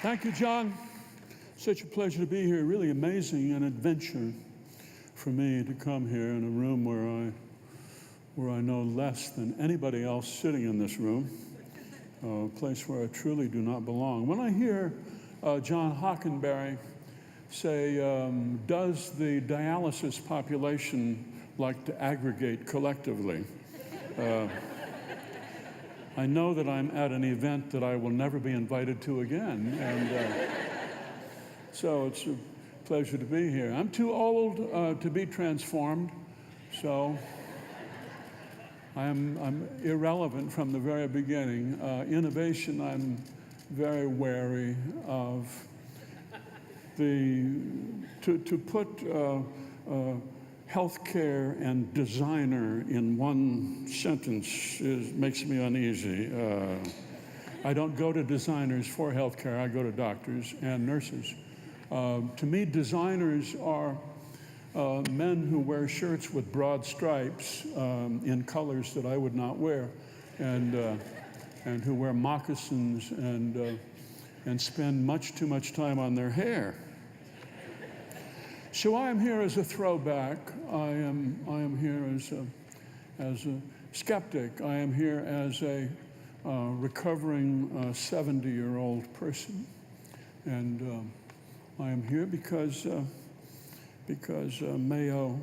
Thank you, John. Such a pleasure to be here. Really amazing, an adventure for me to come here in a room where I know less than anybody else sitting in this room, a place where I truly do not belong. When I hear John Hockenberry say, does the dialysis population like to aggregate collectively? I know that I'm at an event that I will never be invited to again, and so it's a pleasure to be here. I'm too old to be transformed, so I'm irrelevant from the very beginning. Innovation, I'm very wary of. To put healthcare and designer in one sentence makes me uneasy. I don't go to designers for healthcare. I go to doctors and nurses. To me, designers are men who wear shirts with broad stripes in colors that I would not wear, and who wear moccasins and spend much too much time on their hair. So I am here as a throwback. I am here as a skeptic. I am here as a recovering 70-year-old person, and I am here because Mayo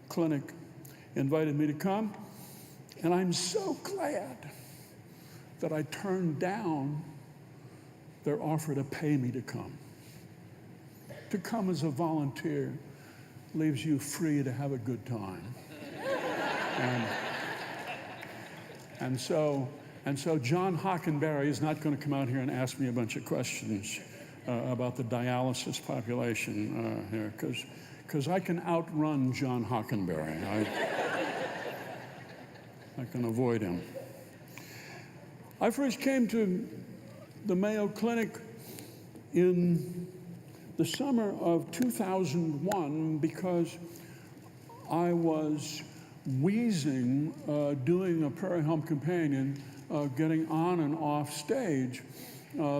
Clinic invited me to come, and I'm so glad that I turned down their offer to pay me to come. To come as a volunteer leaves you free to have a good time. And so John Hockenberry is not going to come out here and ask me a bunch of questions about the dialysis population here, because I can outrun John Hockenberry. I can avoid him. I first came to the Mayo Clinic in the summer of 2001 because I was wheezing doing a Prairie Home Companion, getting on and off stage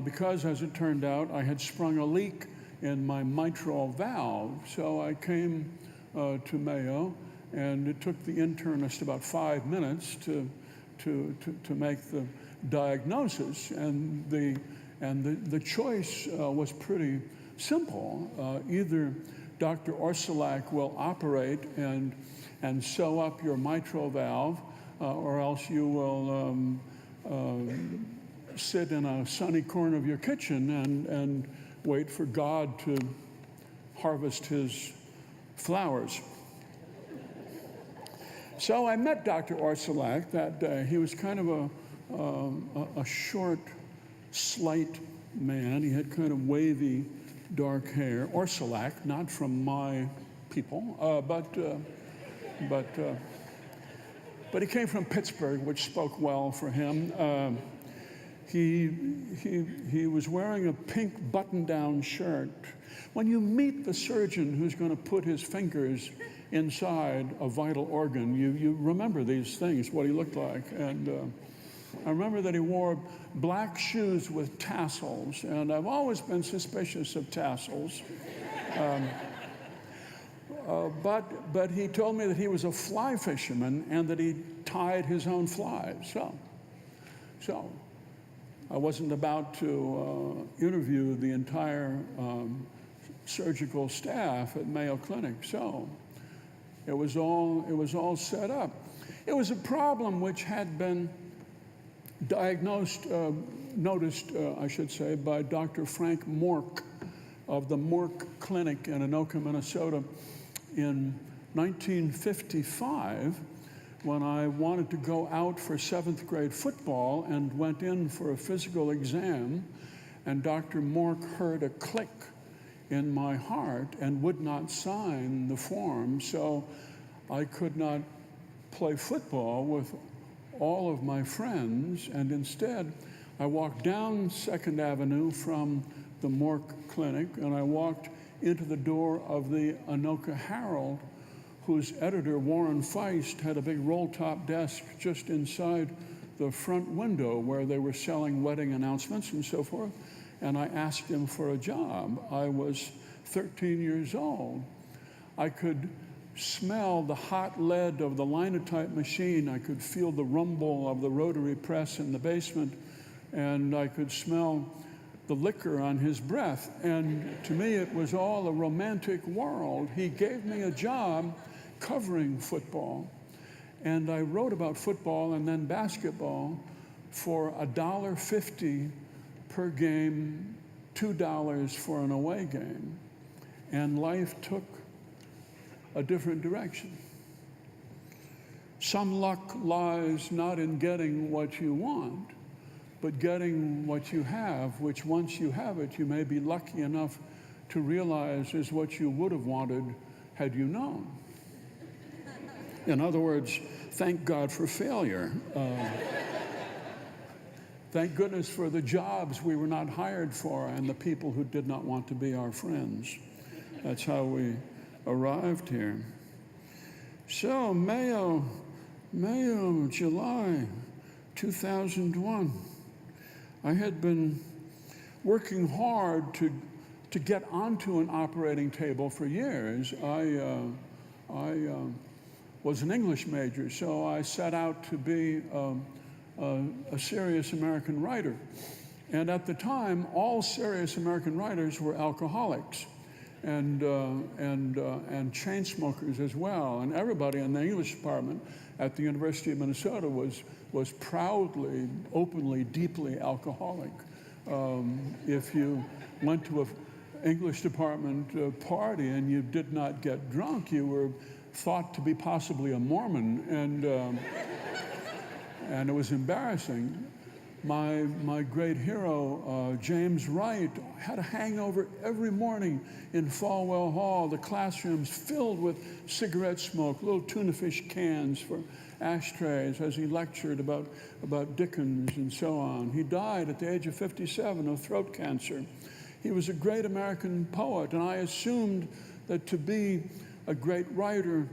because, as it turned out, I had sprung a leak in my mitral valve. So I came to Mayo, and it took the internist about 5 minutes to make the diagnosis, and the choice was pretty simple. Either Dr. Orsolak will operate and sew up your mitral valve, or else you will sit in a sunny corner of your kitchen and wait for God to harvest his flowers. So I met Dr. Orsolak that day. He was kind of a short, slight man. He had kind of wavy, dark hair. Orsolak, not from my people, but he came from Pittsburgh, which spoke well for him. He was wearing a pink button-down shirt. When you meet the surgeon who's going to put his fingers inside a vital organ, you remember these things, what he looked like. And I remember that he wore black shoes with tassels, and I've always been suspicious of tassels. But he told me that he was a fly fisherman and that he tied his own flies. So I wasn't about to interview the entire surgical staff at Mayo Clinic. So it was all set up. It was a problem which had been noticed, I should say, by Dr. Frank Mork of the Mork Clinic in Anoka, Minnesota, in 1955, when I wanted to go out for 7th grade football and went in for a physical exam, and Dr. Mork heard a click in my heart and would not sign the form, so I could not play football with all of my friends, and instead I walked down 2nd Avenue from the Mork Clinic, and I walked into the door of the Anoka Herald, whose editor, Warren Feist, had a big roll-top desk just inside the front window where they were selling wedding announcements and so forth. and I asked him for a job. I was 13 years old. I could smell the hot lead of the linotype machine. I could feel the rumble of the rotary press in the basement, and I could smell the liquor on his breath. And to me, it was all a romantic world. He gave me a job covering football, and I wrote about football and then basketball for $1.50 per game, $2 for an away game. And life took a different direction. Some luck lies not in getting what you want, but getting what you have, which once you have it, you may be lucky enough to realize is what you would have wanted had you known. In other words, thank God for failure. Thank goodness for the jobs we were not hired for and the people who did not want to be our friends. That's how we arrived here. So Mayo, July 2001. I had been working hard to get onto an operating table for years. I was an English major, so I set out to be a serious American writer. And at the time, all serious American writers were alcoholics and chain smokers as well. And everybody in the English department at the University of Minnesota was proudly, openly, deeply alcoholic. If you went to an English department party and you did not get drunk, you were thought to be possibly a Mormon, and it was embarrassing. My great hero, James Wright, had a hangover every morning in Falwell Hall, the classrooms filled with cigarette smoke, little tuna fish cans for ashtrays as he lectured about Dickens and so on. He died at the age of 57 of throat cancer. He was a great American poet, and I assumed that to be a great writer,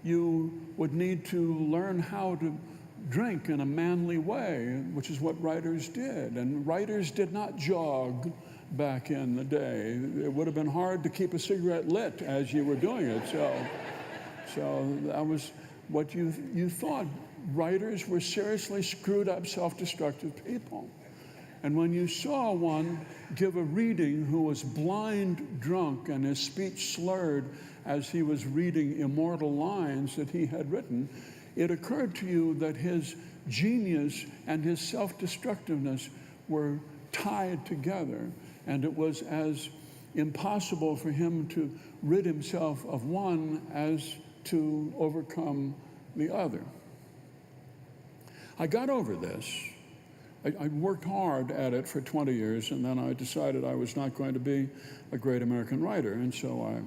you would need to learn how to drink in a manly way, which is what writers did. And writers did not jog back in the day. It would have been hard to keep a cigarette lit as you were doing it. So that was what you thought. Writers were seriously screwed up, self-destructive people. And when you saw one give a reading who was blind drunk and his speech slurred as he was reading immortal lines that he had written, it occurred to you that his genius and his self-destructiveness were tied together, and it was as impossible for him to rid himself of one as to overcome the other. I got over this. I worked hard at it for 20 years, and then I decided I was not going to be a great American writer, and so I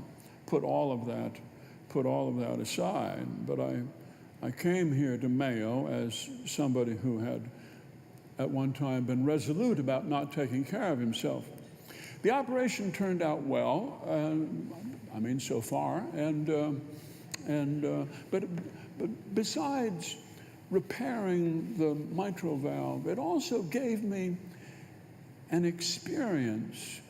put all of that aside. But I came here to Mayo as somebody who had at one time been resolute about not taking care of himself. The operation turned out well, so far, but besides repairing the mitral valve, it also gave me an experience.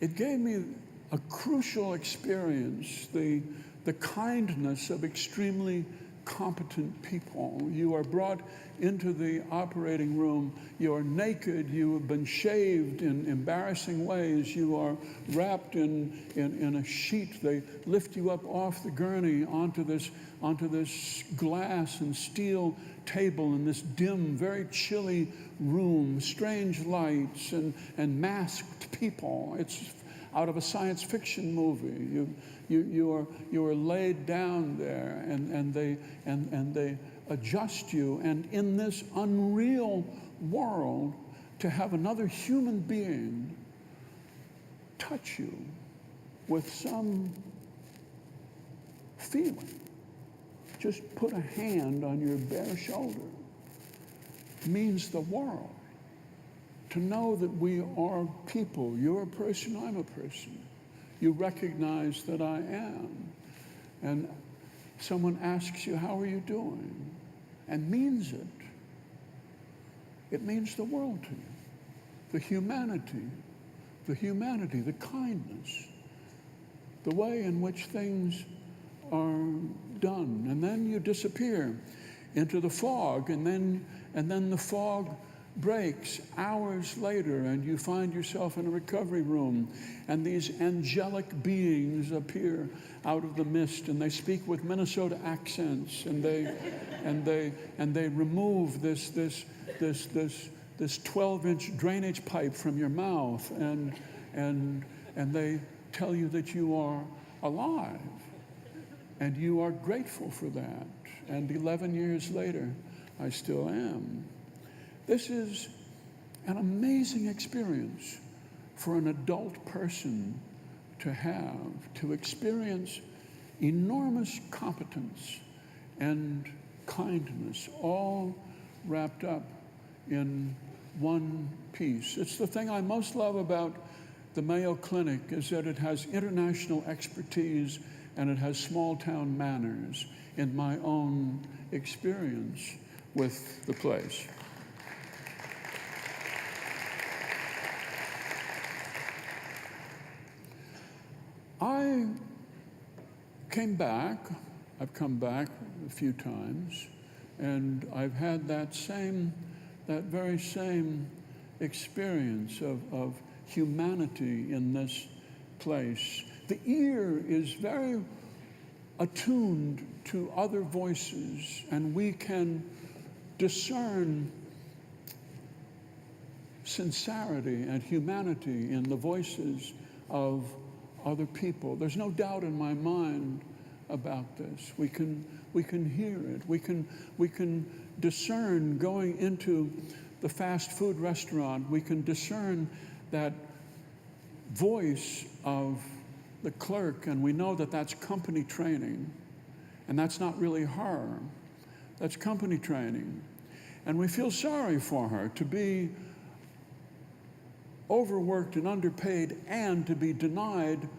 It gave me a crucial experience, the kindness of extremely competent people. You are brought into the operating room, you are naked, you have been shaved in embarrassing ways, you are wrapped in a sheet, they lift you up off the gurney onto this glass and steel table in this dim, very chilly room, strange lights and masked people. It's out of a science fiction movie. You are laid down there, and they adjust you. And in this unreal world, to have another human being touch you with some feeling, just put a hand on your bare shoulder, means the world. To know that we are people. You're a person, I'm a person. You recognize that I am. And someone asks you, how are you doing? And means it. It means the world to you. the humanity, the kindness, the way in which things are done. And then you disappear into the fog, and then the fog breaks hours later, and you find yourself in a recovery room, and these angelic beings appear out of the mist, and they speak with Minnesota accents, and they remove this 12-inch drainage pipe from your mouth, and they tell you that you are alive, and you are grateful for that. And 11 years later, I still am. This is an amazing experience for an adult person to have, to experience enormous competence and kindness, all wrapped up in one piece. It's the thing I most love about the Mayo Clinic, is that it has international expertise and it has small-town manners in my own experience with the place. I came back, I've come back a few times, and I've had that very same experience of humanity in this place. The ear is very attuned to other voices, and we can discern sincerity and humanity in the voices of other people. There's no doubt in my mind about this. We can hear it. We can discern going into the fast food restaurant. We can discern that voice of the clerk, and we know that that's company training, and that's not really her. That's company training. And we feel sorry for her to be overworked and underpaid, and to be denied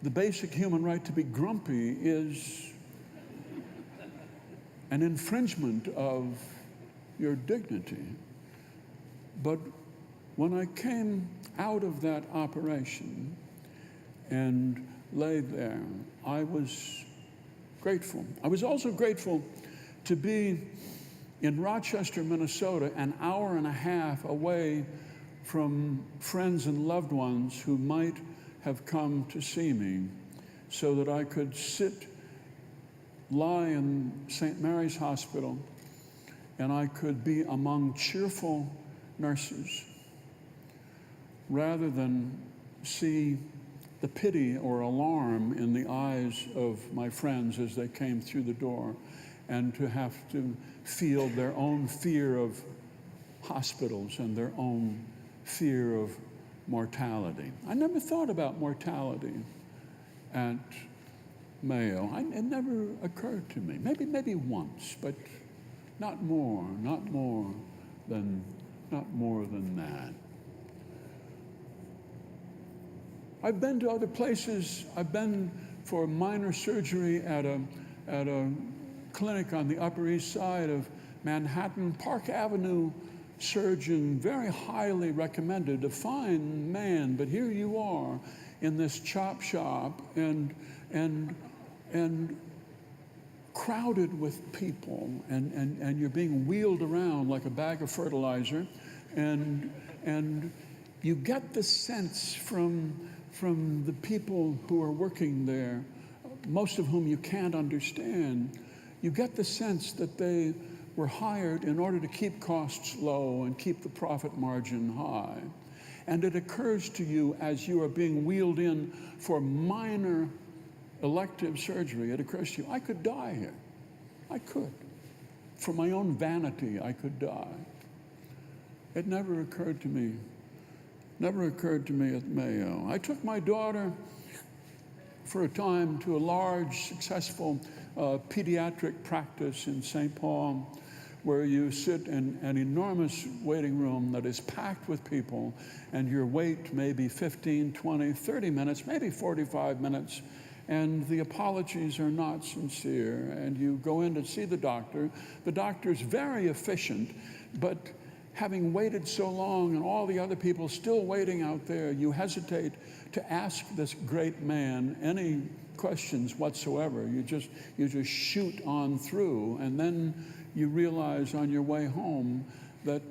the basic human right to be grumpy is an infringement of your dignity. But when I came out of that operation and lay there, I was grateful. I was also grateful to be in Rochester, Minnesota, an hour and a half away from friends and loved ones who might have come to see me, so that I could lie in St. Mary's Hospital, and I could be among cheerful nurses, rather than see the pity or alarm in the eyes of my friends as they came through the door, and to have to feel their own fear of hospitals and their own fear of mortality. I never thought about mortality at Mayo. It never occurred to me. Maybe once, but not more than that. I've been to other places. I've been for minor surgery at a clinic on the Upper East Side of Manhattan. Park Avenue surgeon, very highly recommended, a fine man, but here you are in this chop shop and crowded with people, and you're being wheeled around like a bag of fertilizer, and you get the sense from the people who are working there, most of whom you can't understand, you get the sense that they were hired in order to keep costs low and keep the profit margin high. And it occurs to you as you are being wheeled in for minor elective surgery, it occurs to you, I could die here. I could. For my own vanity, I could die. It never occurred to me. Never occurred to me at Mayo. I took my daughter for a time to a large, successful pediatric practice in St. Paul, where you sit in an enormous waiting room that is packed with people, and your wait may be 15, 20, 30 minutes, maybe 45 minutes, and the apologies are not sincere, and you go in to see the doctor. The doctor's very efficient, but having waited so long and all the other people still waiting out there, you hesitate to ask this great man any questions whatsoever. You just shoot on through, and then you realize on your way home that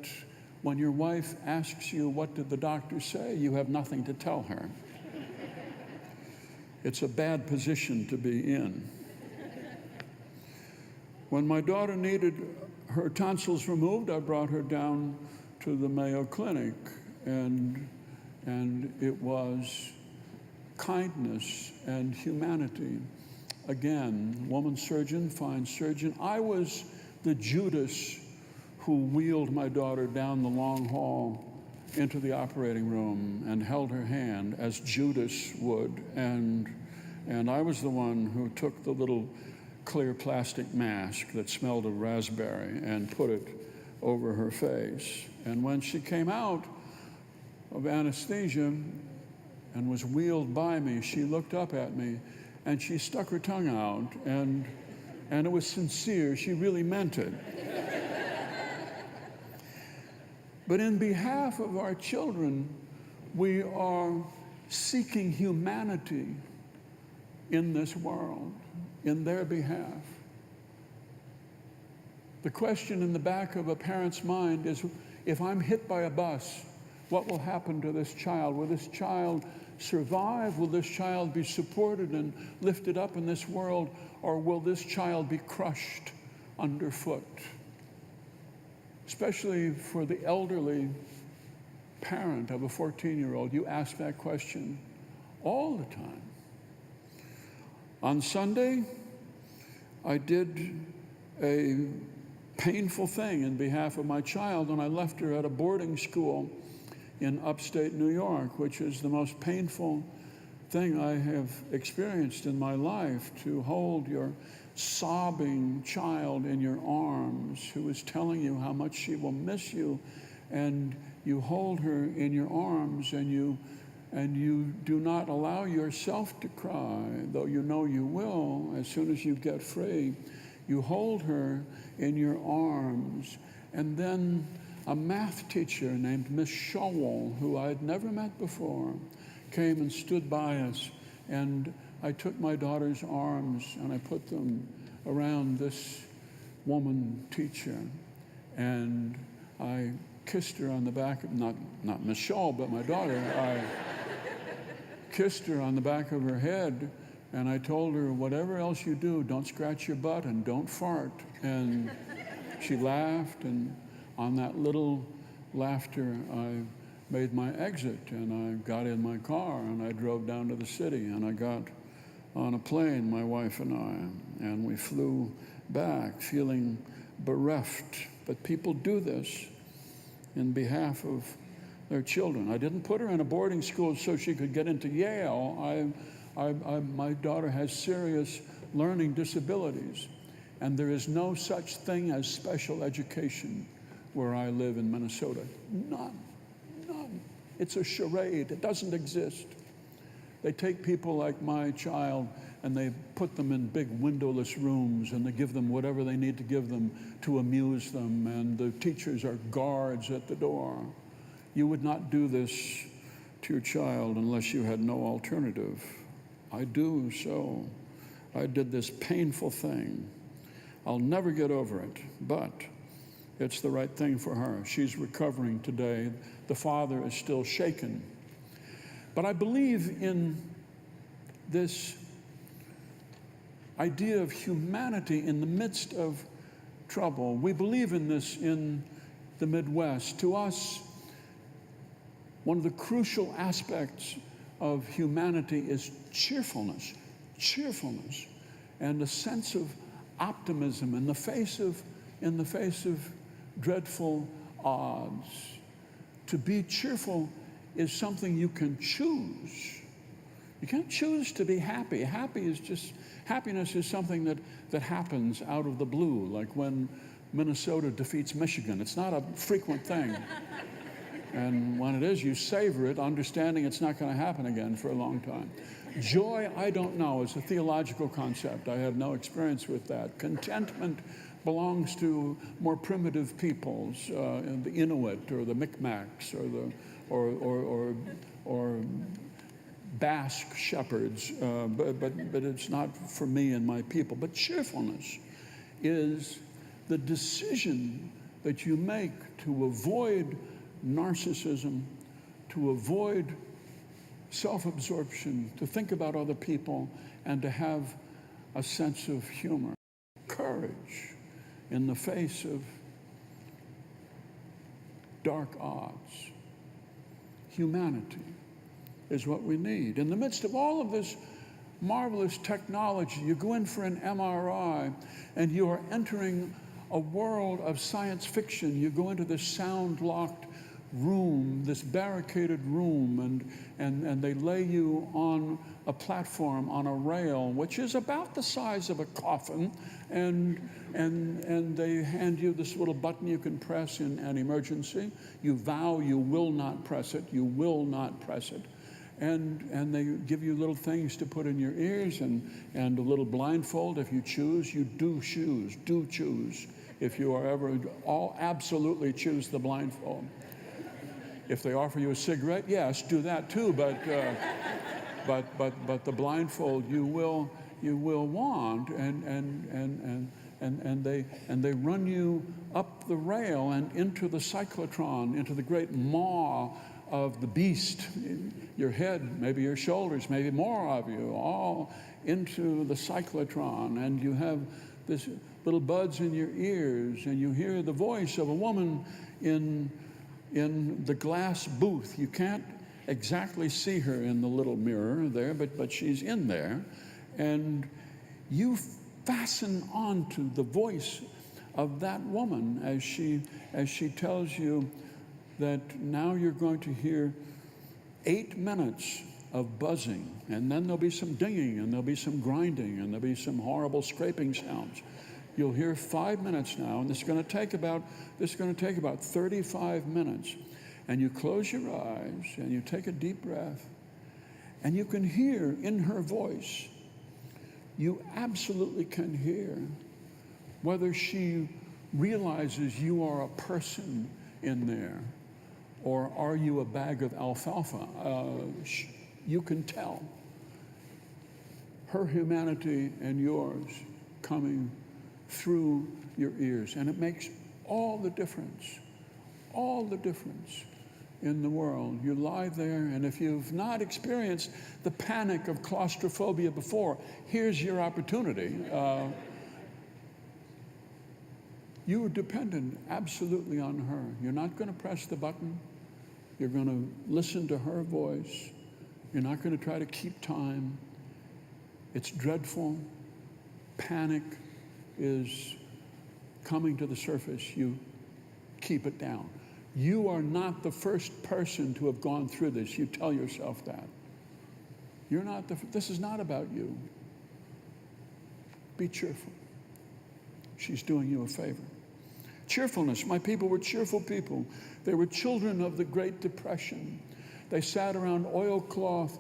when your wife asks you, what did the doctor say, you have nothing to tell her. It's a bad position to be in. When my daughter needed her tonsils removed, I brought her down to the Mayo Clinic, and it was kindness and humanity. Again, woman surgeon, fine surgeon. I was the Judas who wheeled my daughter down the long hall into the operating room and held her hand as Judas would, and I was the one who took the little clear plastic mask that smelled of raspberry and put it over her face. And when she came out of anesthesia and was wheeled by me, she looked up at me and she stuck her tongue out, and it was sincere. She really meant it. But in behalf of our children, we are seeking humanity in this world, in their behalf. The question in the back of a parent's mind is, if I'm hit by a bus, what will happen to this child? Will this child survive? Will this child be supported and lifted up in this world? Or will this child be crushed underfoot? Especially for the elderly parent of a 14-year-old, you ask that question all the time. On Sunday, I did a painful thing in behalf of my child, and I left her at a boarding school in upstate New York, which is the most painful thing I have experienced in my life, to hold your sobbing child in your arms who is telling you how much she will miss you, and you hold her in your arms and you do not allow yourself to cry, though you know you will as soon as you get free. You hold her in your arms, and then a math teacher named Miss Showell, who I had never met before, came and stood by us, and I took my daughter's arms and I put them around this woman teacher, and I kissed her on the back of, not Miss Shaw, but my daughter. I kissed her on the back of her head, and I told her, whatever else you do, don't scratch your butt and don't fart. And she laughed, and on that little laughter, I made my exit, and I got in my car and I drove down to the city, and I got on a plane, my wife and I, and we flew back feeling bereft. But people do this in behalf of their children. I didn't put her in a boarding school so she could get into Yale. My daughter has serious learning disabilities, and there is no such thing as special education where I live in Minnesota. None. It's a charade. It doesn't exist. They take people like my child and they put them in big windowless rooms, and they give them whatever they need to give them to amuse them, and the teachers are guards at the door. You would not do this to your child unless you had no alternative. I do so. I did this painful thing. I'll never get over it, but it's the right thing for her. She's recovering today. The father is still shaken. But I believe in this idea of humanity in the midst of trouble. We believe in this in the Midwest. To us, one of the crucial aspects of humanity is cheerfulness, and a sense of optimism in the face of dreadful odds. To be cheerful is something you can choose. You can't choose to be happy. Happiness is something that happens out of the blue, like when Minnesota defeats Michigan. It's not a frequent thing. And when it is, you savor it, understanding it's not going to happen again for a long time. Joy, I don't know. It's a theological concept. I have no experience with that. Contentment belongs to more primitive peoples, the Inuit or the Micmacs or Basque shepherds, but it's not for me and my people. But cheerfulness is the decision that you make to avoid narcissism, to avoid self-absorption, to think about other people, and to have a sense of humor. Courage in the face of dark odds. Humanity is what we need. In the midst of all of this marvelous technology, you go in for an MRI and you are entering a world of science fiction. You go into this sound-locked room, this barricaded room, and they lay you on a platform, on a rail, which is about the size of a coffin, and they hand you this little button you can press in an emergency. You vow you will not press it, you will not press it. And they give you little things to put in your ears and a little blindfold if you choose. You do choose. If you are ever, absolutely choose the blindfold. If they offer you a cigarette, yes, do that too. But the blindfold you will want, and they run you up the rail and into the cyclotron, into the great maw of the beast. Your head, maybe your shoulders, maybe more of you, all into the cyclotron, and you have this little buds in your ears, and you hear the voice of a woman in the glass booth. You can't exactly see her in the little mirror there, but she's in there, and you fasten onto the voice of that woman as she tells you that now you're going to hear 8 minutes of buzzing, and then there'll be some dinging, and there'll be some grinding, and there'll be some horrible scraping sounds. You'll hear 5 minutes now, and this is going to take about 35 minutes. And you close your eyes, and you take a deep breath, and you can hear in her voice, you absolutely can hear whether she realizes you are a person in there, or are you a bag of alfalfa? You can tell her humanity and yours coming through your ears, and it makes all the difference in the world. You lie there, and if you've not experienced the panic of claustrophobia before, here's your opportunity. You are dependent absolutely on her. You're not going to press the button. You're going to listen to her voice. You're not going to try to keep time. It's dreadful. Panic is coming to the surface. You keep it down. You are not the first person to have gone through this. You tell yourself that. You're not this is not about you. Be cheerful. She's doing you a favor. Cheerfulness. My people were cheerful people. They were children of the Great Depression. They sat around oilcloth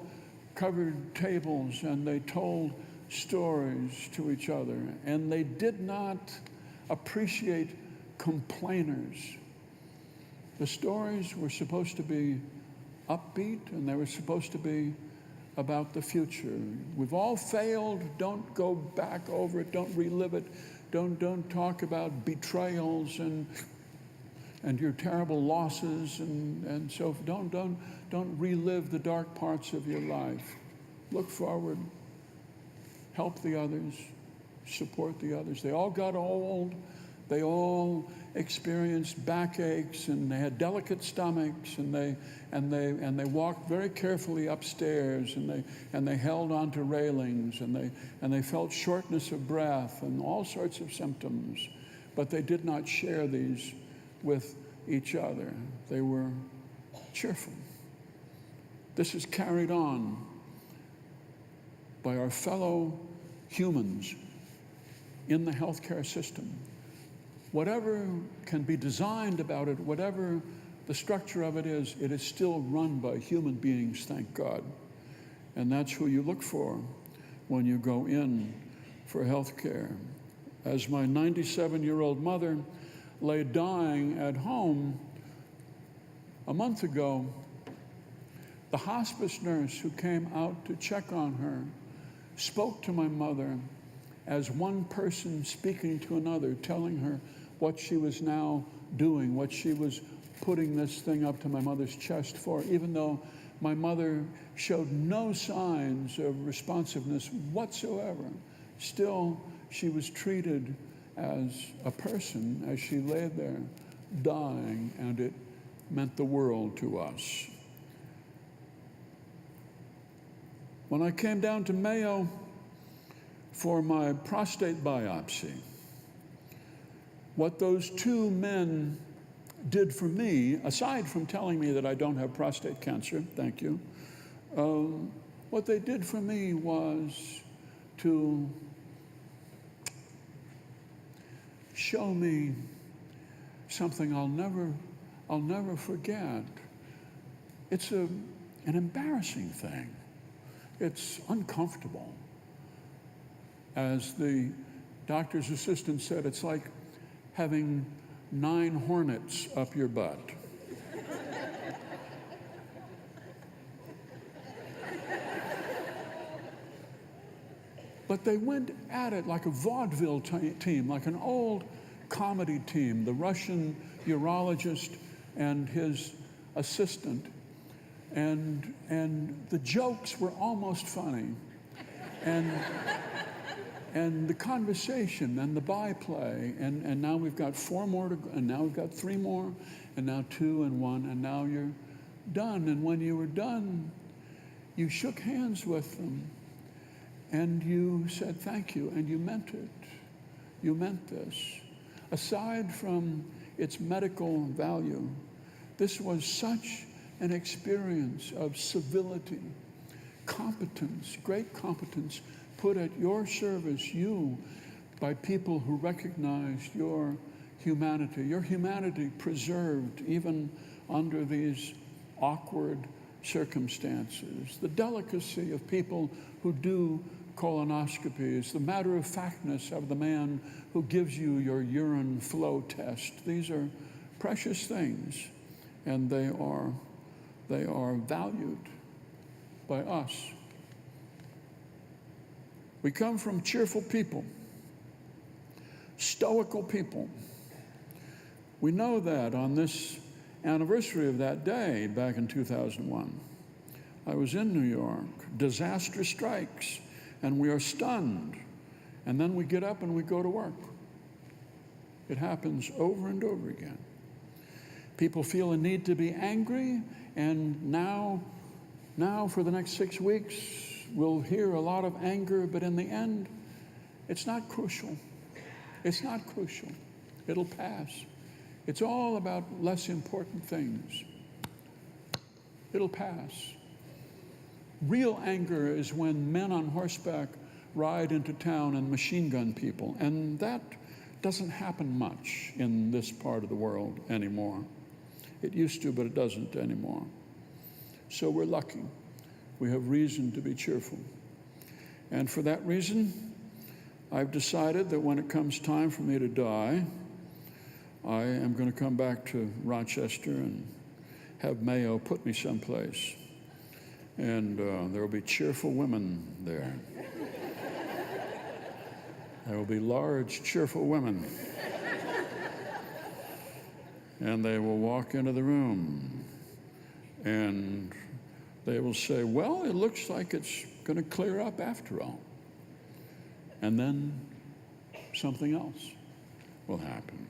covered tables and they told stories to each other, and they did not appreciate complainers. The stories were supposed to be upbeat, and they were supposed to be about the future. We've all failed. Don't go back over it. Don't relive it. Don't talk about betrayals and your terrible losses, and so don't relive the dark parts of your life. Look forward. Help the others. Support the others. They all got old. They all experienced backaches, and they had delicate stomachs, and they walked very carefully upstairs, and they held onto railings, and they felt shortness of breath and all sorts of symptoms, but they did not share these with each other. They were cheerful. This is carried on by our fellow humans in the healthcare system. Whatever can be designed about it, whatever the structure of it is still run by human beings, thank God. And that's who you look for when you go in for health care. As my 97-year-old mother lay dying at home a month ago, the hospice nurse who came out to check on her spoke to my mother as one person speaking to another, telling her what she was now doing, what she was putting this thing up to my mother's chest for, even though my mother showed no signs of responsiveness whatsoever. Still, she was treated as a person as she lay there dying, and it meant the world to us. When I came down to Mayo for my prostate biopsy, what those two men did for me, aside from telling me that I don't have prostate cancer, thank you, what they did for me was to show me something I'll never forget. It's an embarrassing thing. It's uncomfortable. As the doctor's assistant said, it's like having 9 hornets up your butt. But they went at it like a vaudeville team, like an old comedy team. The Russian urologist and his assistant. And the jokes were almost funny. And the conversation and the byplay, and now we've got 4 more to go, and now we've got 3 more, and now 2 and 1, and now you're done. And when you were done, you shook hands with them, and you said thank you, and you meant it. You meant this. Aside from its medical value, this was such an experience of civility, competence, great competence, put at your service, you, by people who recognized your humanity preserved even under these awkward circumstances, the delicacy of people who do colonoscopies, the matter-of-factness of the man who gives you your urine flow test. These are precious things, and they are valued by us. We come from cheerful people, stoical people. We know that on this anniversary of that day back in 2001. I was in New York. Disaster strikes, and we are stunned. And then we get up and we go to work. It happens over and over again. People feel a need to be angry, and now for the next 6 weeks, we'll hear a lot of anger, but in the end, it's not crucial. It's not crucial. It'll pass. It's all about less important things. It'll pass. Real anger is when men on horseback ride into town and machine gun people, and that doesn't happen much in this part of the world anymore. It used to, but it doesn't anymore. So we're lucky. We have reason to be cheerful. And for that reason, I've decided that when it comes time for me to die, I am going to come back to Rochester and have Mayo put me someplace. And there will be cheerful women there. There will be large, cheerful women. And they will walk into the room, and they will say, well, it looks like it's going to clear up after all. And then something else will happen.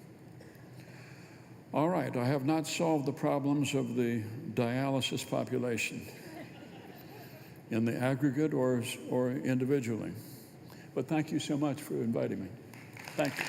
All right, I have not solved the problems of the dialysis population in the aggregate or individually. But thank you so much for inviting me. Thank you.